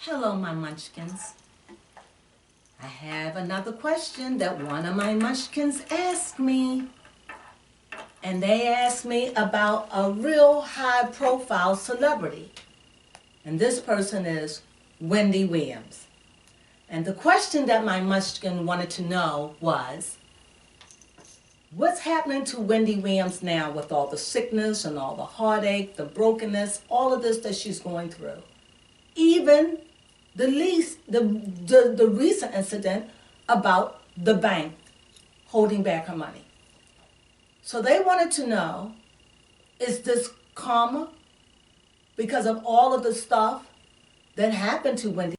Hello, my munchkins. I have another question that one of my munchkins asked me. And they asked me about a real high-profile celebrity. And this person is Wendy Williams. And the question that my munchkin wanted to know was, what's happening to Wendy Williams now with all the sickness and all the heartache, the brokenness, all of this that she's going through? Even the recent incident about the bank holding back her money. So they wanted to know, is this karma because of all of the stuff that happened to Wendy?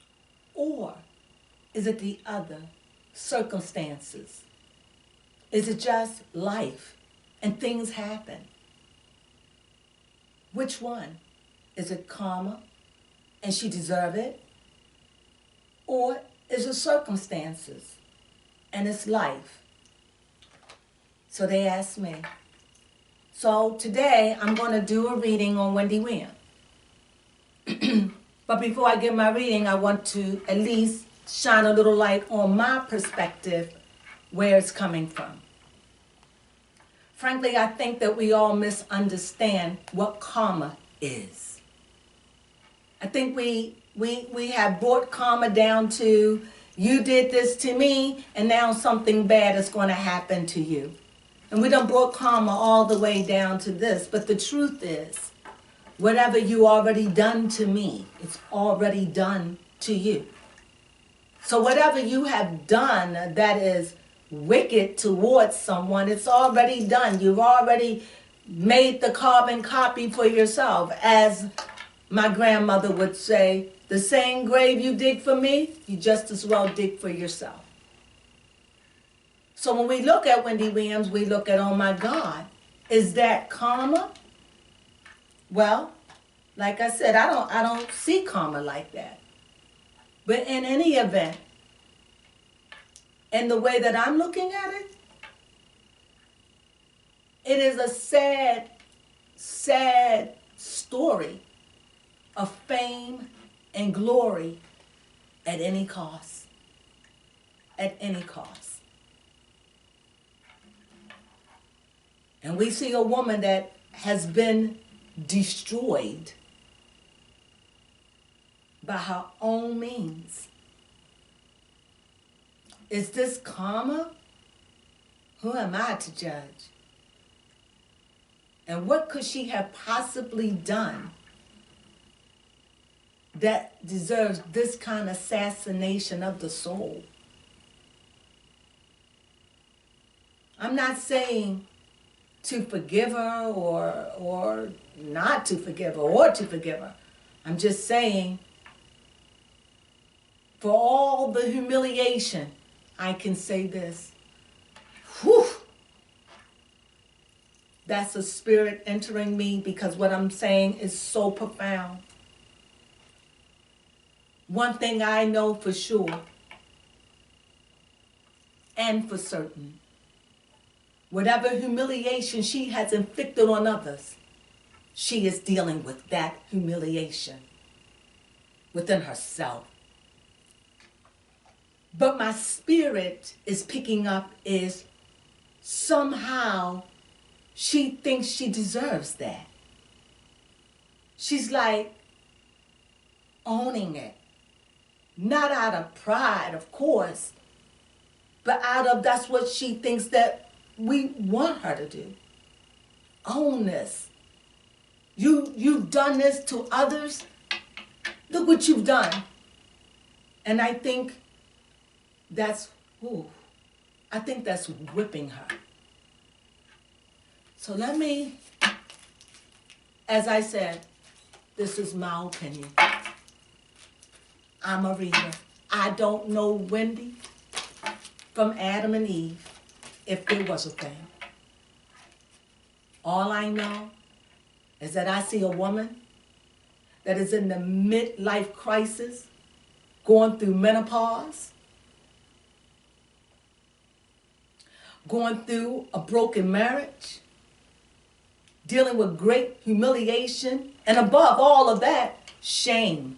Or is it the other circumstances? Is it just life and things happen? Which one? Is it karma and she deserved it? Or is it circumstances and it's life? So they asked me. So today I'm going to do a reading on Wendy Williams. But before I give my reading, I want to at least shine a little light on my perspective, where it's coming from. Frankly, I think that we all misunderstand what karma is. I think we have brought karma down to, you did this to me, and now something bad is going to happen to you. And we done brought karma all the way down to this. But the truth is, whatever you already done to me, it's already done to you. So whatever you have done that is wicked towards someone, it's already done. You've already made the carbon copy for yourself. As my grandmother would say, the same grave you dig for me, you just as well dig for yourself. So when we look at Wendy Williams, we look at, oh my God, is that karma? Well, like I said, I don't see karma like that. But in any event, in the way that I'm looking at it, it is a sad, sad story of fame and glory at any cost. At any cost. And we see a woman that has been destroyed by her own means. Is this karma? Who am I to judge? And what could she have possibly done that deserves this kind of assassination of the soul? I'm not saying to forgive her or not to forgive her or to forgive her. I'm just saying, for all the humiliation, I can say this. Whew! That's a spirit entering me, because what I'm saying is so profound. One thing I know for sure and for certain, whatever humiliation she has inflicted on others, she is dealing with that humiliation within herself. But my spirit is picking up is somehow she thinks she deserves that. She's like owning it. Not out of pride, of course, but out of that's what she thinks that we want her to do. Own this. You've done this to others. Look what you've done. And I think that's whipping her. So let me, as I said, this is my opinion. I'm a reader. I don't know Wendy from Adam and Eve, if there was a thing. All I know is that I see a woman that is in the midlife crisis, going through menopause, going through a broken marriage, dealing with great humiliation, and above all of that, shame.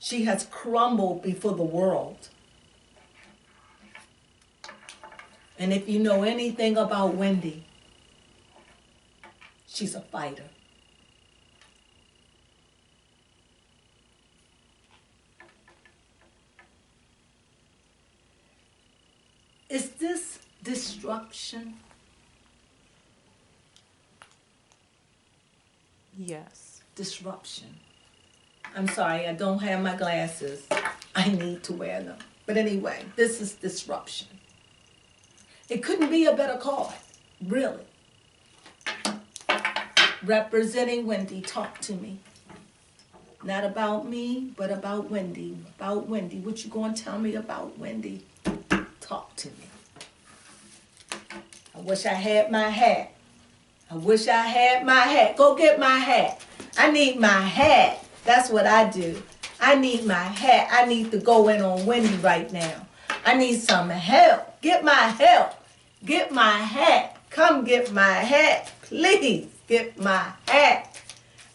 She has crumbled before the world. And if you know anything about Wendy, she's a fighter. Is this disruption? Yes. Disruption. I'm sorry, I don't have my glasses. I need to wear them. But anyway, this is disruption. It couldn't be a better card, really. Representing Wendy, talk to me. Not about me, but about Wendy. About Wendy. What you gonna tell me about Wendy? Talk to me. I wish I had my hat. I wish I had my hat. Go get my hat. I need my hat. That's what I do. I need my hat. I need to go in on Wendy right now. I need some help. Get my help. Get my hat. Come get my hat. Please get my hat.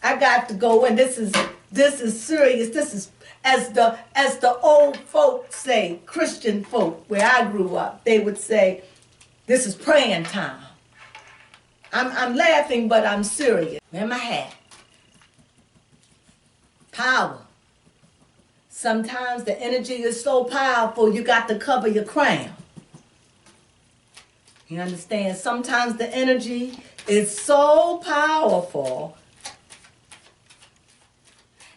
I got to go in. This is serious. This is as the old folks say, Christian folk, where I grew up, they would say, this is praying time. I'm laughing, but I'm serious. Wear my hat. Power. Sometimes the energy is so powerful, you got to cover your crown. You understand? Sometimes the energy is so powerful.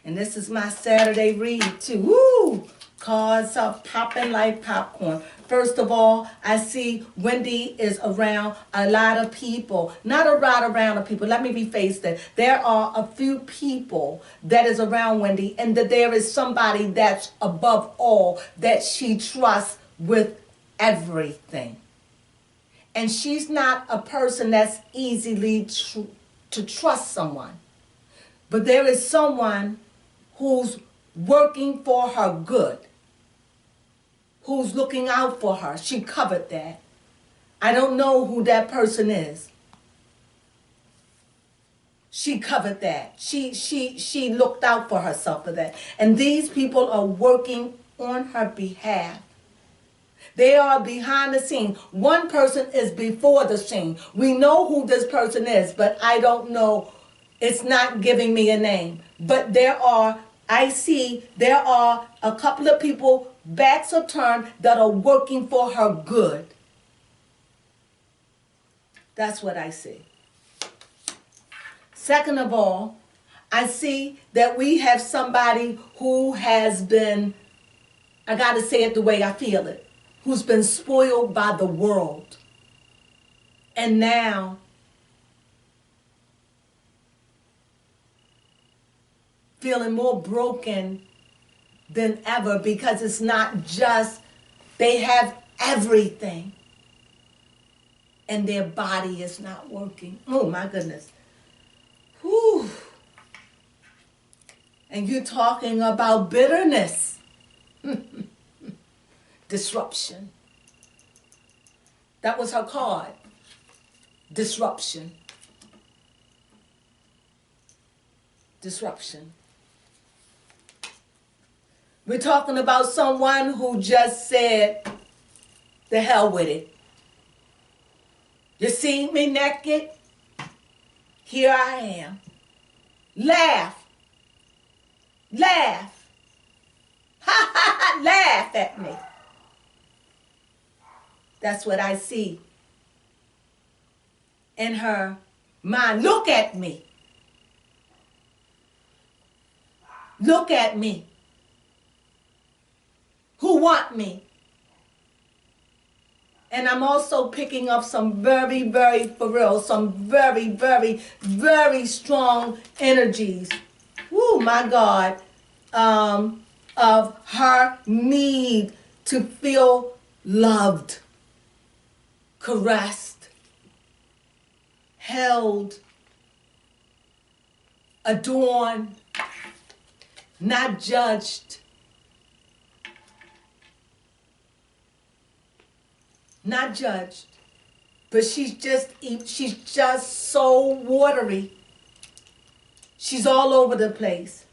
And this is my Saturday read too. Woo! Cards are popping like popcorn. First of all, I see Wendy is around a lot of people. Not a lot around of people. Let me rephrase that. There are a few people that is around Wendy, and that there is somebody that's above all that she trusts with everything. And she's not a person that's easily to trust someone. But there is someone who's working for her good, who's looking out for her. She covered that. I don't know who that person is. She covered that. She looked out for herself for that. And these people are working on her behalf. They are behind the scene. One person is before the scene. We know who this person is, but I don't know. It's not giving me a name. But I see there are a couple of people, backs are turned, that are working for her good. That's what I see. Second of all, I see that we have somebody who has been, I got to say it the way I feel it, who's been spoiled by the world. And now feeling more broken than ever, because it's not just, they have everything and their body is not working. Oh my goodness. Whew. And you're talking about bitterness. Disruption. That was her card. Disruption. Disruption. We're talking about someone who just said, the hell with it. You see me naked? Here I am. Laugh. Laugh. Ha ha ha, laugh at me. That's what I see in her mind. Look at me. Look at me. Who want me? And I'm also picking up some very, very, for real, some very, very, very strong energies. Woo, my God. Of her need to feel loved, caressed, held, adorned, not judged. Not judged, but she's just so watery. She's all over the place.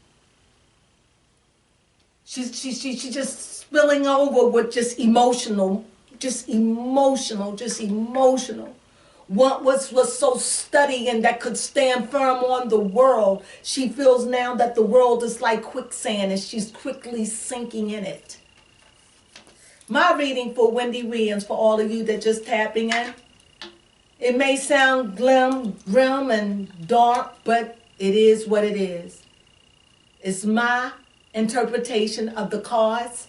She's just spilling over with just emotional. What was so steady and that could stand firm on the world. She feels now that the world is like quicksand and she's quickly sinking in it. My reading for Wendy Williams, for all of you that just tapping in, it may sound grim and dark, but it is what it is. It's my interpretation of the cards,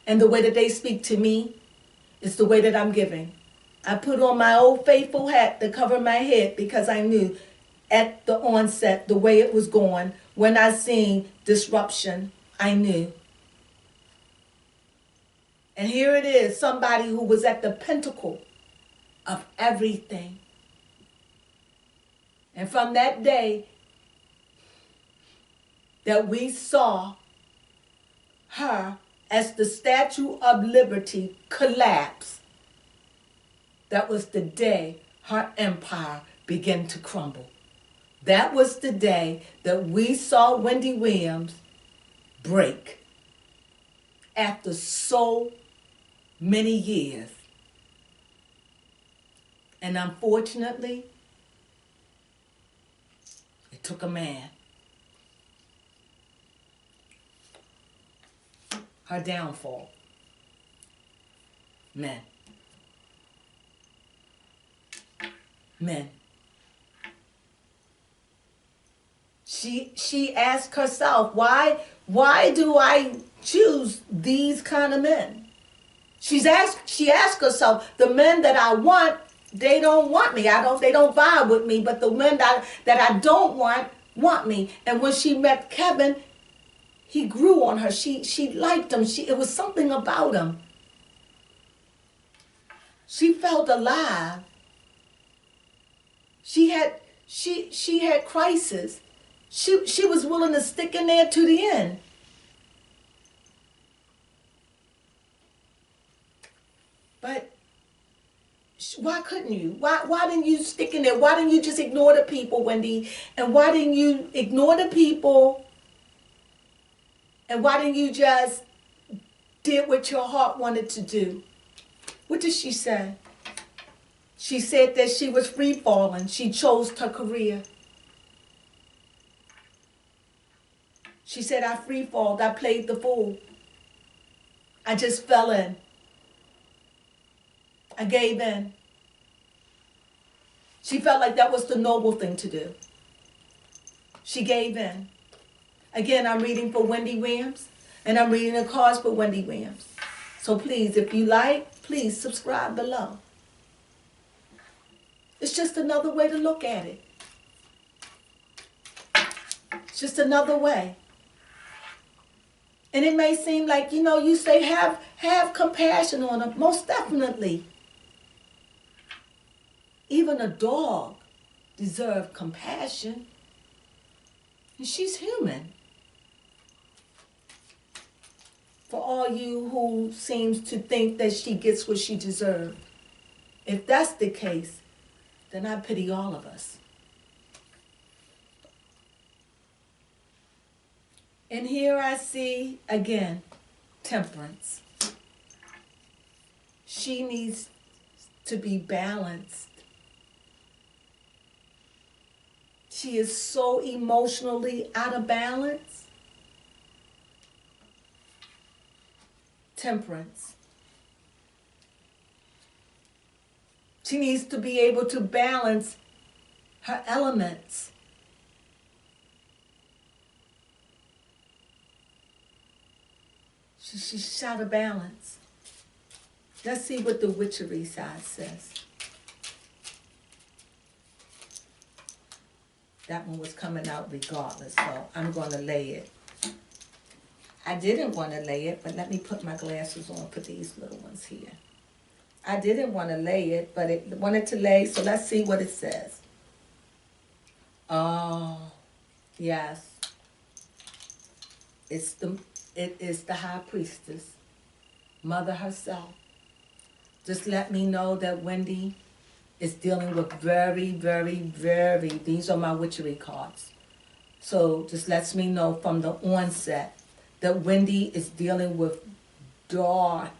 and the way that they speak to me is the way that I'm giving. I put on my old faithful hat to cover my head because I knew at the onset the way it was going. When I seen disruption, I knew. And here it is, somebody who was at the pinnacle of everything. And from that day that we saw her as the Statue of Liberty collapse, that was the day her empire began to crumble. That was the day that we saw Wendy Williams break after so many years. And unfortunately, it took a man. Her downfall. Men. She asked herself, why do I choose these kind of men? She asked herself, the men that I want, they don't want me. They don't vibe with me, but the men that I don't want me. And when she met Kevin, he grew on her. She liked him. It was something about him. She felt alive. She had crisis. She was willing to stick in there to the end. But why couldn't you? Why didn't you stick in there? Why didn't you just ignore the people, Wendy? And why didn't you ignore the people? And why didn't you just did what your heart wanted to do? What did she say? She said that she was free falling. She chose her career. She said, I free falled. I played the fool. I just fell in. I gave in. She felt like that was the noble thing to do. She gave in. Again, I'm reading for Wendy Williams, and I'm reading the cards for Wendy Williams. So please, if you like, please subscribe below. It's just another way to look at it. It's just another way. And it may seem like, you say have compassion on them. Most definitely. Even a dog deserves compassion. And she's human. For all you who seems to think that she gets what she deserves, if that's the case, then I pity all of us. And here I see, again, temperance. She needs to be balanced. She is so emotionally out of balance. Temperance. She needs to be able to balance her elements. She's out of balance. Let's see what the witchery side says. That one was coming out regardless, so I'm going to lay it. I didn't want to lay it, but let me put my glasses on for these little ones here. I didn't want to lay it, but it wanted to lay, so let's see what it says. Oh, yes. It is the High Priestess, Mother herself. Just let me know that Wendy is dealing with very, very, these are my witchery cards. So just lets me know from the onset that Wendy is dealing with dark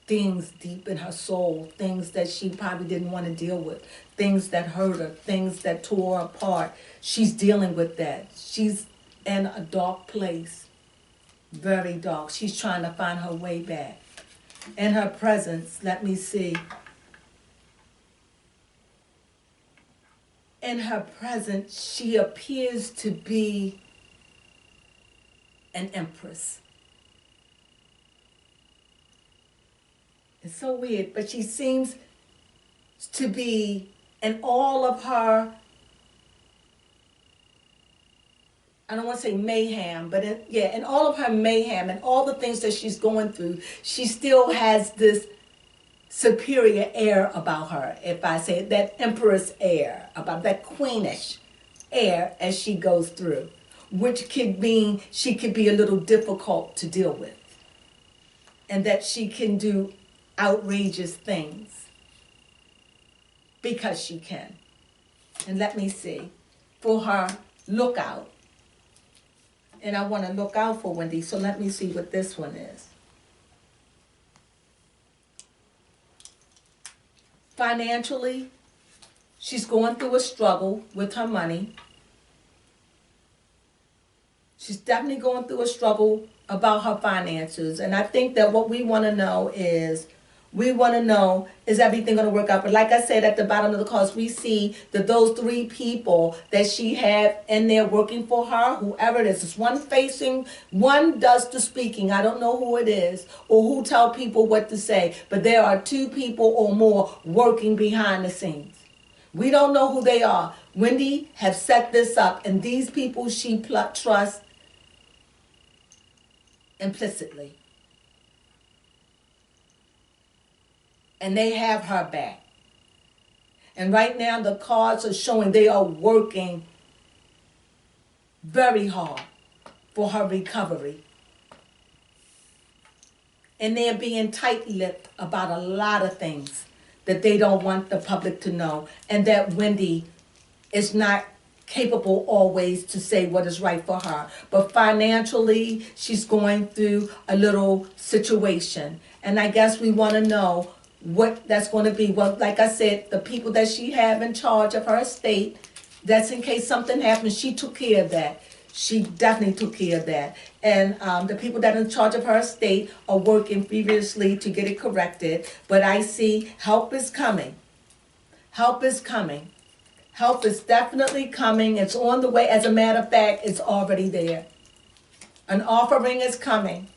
things deep in her soul, things that she probably didn't want to deal with, things that hurt her, things that tore her apart. She's dealing with that. She's in a dark place, very dark. She's trying to find her way back. In her presence, let me see. In her presence, she appears to be an empress. It's so weird, but she seems to be in all of her, I don't want to say mayhem, but in all of her mayhem and all the things that she's going through, she still has this superior air about her, if I say it, that empress air, about that queenish air as she goes through, which could mean she could be a little difficult to deal with, and that she can do outrageous things because she can. And let me see, for her lookout, and I want to look out for Wendy, so let me see what this one is. Financially, she's going through a struggle with her money. She's definitely going through a struggle about her finances. And I think that what we want to know is everything going to work out? But like I said, at the bottom of the cards, we see that those three people that she have in there working for her, whoever it is one does the speaking. I don't know who it is or who tell people what to say, but there are two people or more working behind the scenes. We don't know who they are. Wendy has set this up, and these people she trusts implicitly. And they have her back. And right now the cards are showing they are working very hard for her recovery. And they're being tight-lipped about a lot of things that they don't want the public to know. And that Wendy is not capable always to say what is right for her. But financially, she's going through a little situation. And I guess we want to know what that's going to be. Well, like I said, the people that she have in charge of her estate, that's in case something happens, she took care of that. She definitely took care of that. And the people that are in charge of her estate are working furiously to get it corrected. But I see help is coming. Help is coming. Help is definitely coming. It's on the way. As a matter of fact, it's already there. An offering is coming.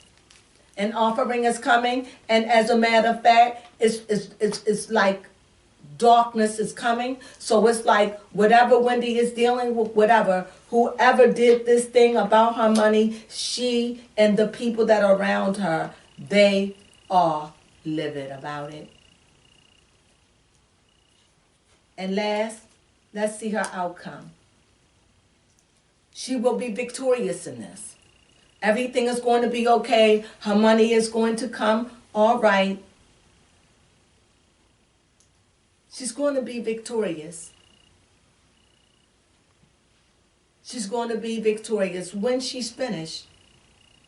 An offering is coming, and as a matter of fact, it's like darkness is coming. So it's like whatever Wendy is dealing with, whoever did this thing about her money, she and the people that are around her, they are livid about it. And last, let's see her outcome. She will be victorious in this. Everything is going to be okay. Her money is going to come all right. She's going to be victorious. She's going to be victorious when she's finished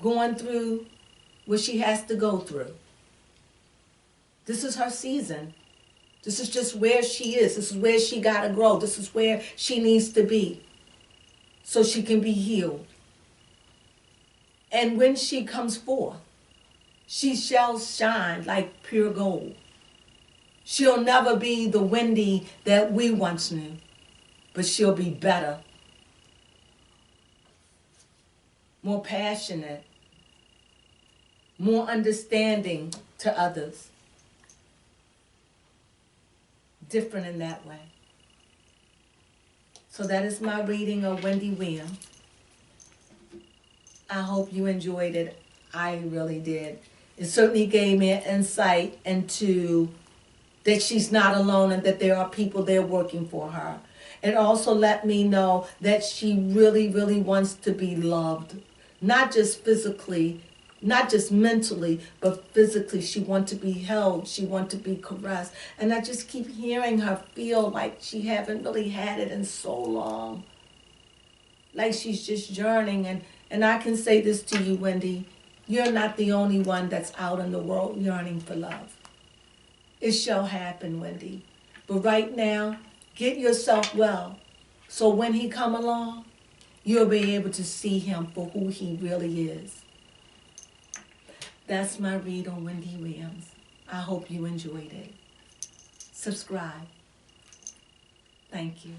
going through what she has to go through. This is her season. This is just where she is. This is where she got to grow. This is where she needs to be so she can be healed. And when she comes forth, she shall shine like pure gold. She'll never be the Wendy that we once knew, but she'll be better, more passionate, more understanding to others. Different in that way. So that is my reading of Wendy Williams. I hope you enjoyed it. I really did. It certainly gave me an insight into that she's not alone and that there are people there working for her. It also let me know that she really, really wants to be loved. Not just physically, not just mentally, but physically. She wants to be held. She wants to be caressed. And I just keep hearing her feel like she haven't really had it in so long. Like she's just yearning And I can say this to you, Wendy, you're not the only one that's out in the world yearning for love. It shall happen, Wendy. But right now, get yourself well. So when he come along, you'll be able to see him for who he really is. That's my read on Wendy Williams. I hope you enjoyed it. Subscribe. Thank you.